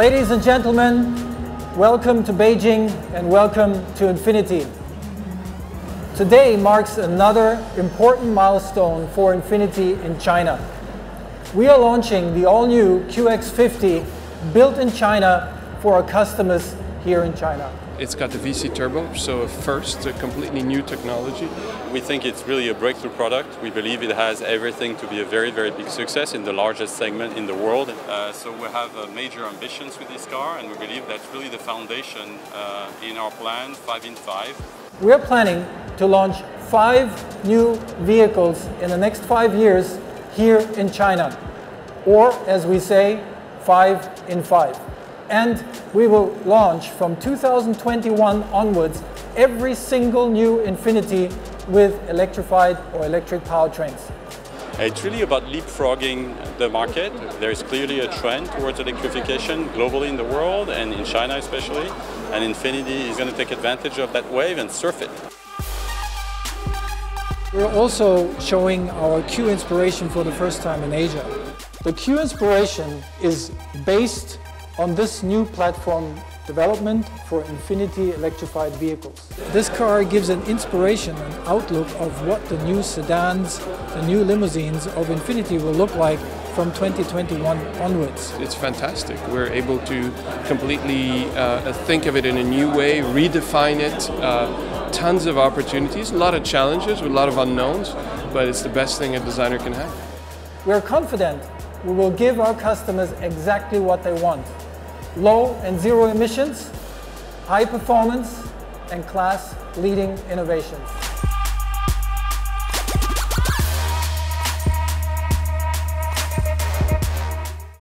Ladies and gentlemen, welcome to Beijing and welcome to Infiniti. Today marks another important milestone for Infiniti in China. We are launching the all-new QX50 built in China for our customers here in China. It's got the VC turbo, so a completely new technology. We think it's really a breakthrough product. We believe it has everything to be a very, very big success in the largest segment in the world. So we have major ambitions with this car, and we believe that's really the foundation in our plan 5 in 5. We are planning to launch 5 new vehicles in the next 5 years here in China, or as we say, 5 in 5. And we will launch from 2021 onwards every single new Infiniti with electrified or electric powertrains. It's really about leapfrogging the market. There is clearly a trend towards electrification globally in the world and in China especially. And Infiniti is going to take advantage of that wave and surf it. We're also showing our Q Inspiration for the first time in Asia. The Q Inspiration is based on this new platform development for Infiniti electrified vehicles. This car gives an inspiration and outlook of what the new sedans, the new limousines of Infiniti will look like from 2021 onwards. It's fantastic. We're able to completely think of it in a new way, redefine it, tons of opportunities, a lot of challenges with a lot of unknowns, but it's the best thing a designer can have. We're confident we will give our customers exactly what they want. Low and zero emissions, high performance, and class-leading innovations.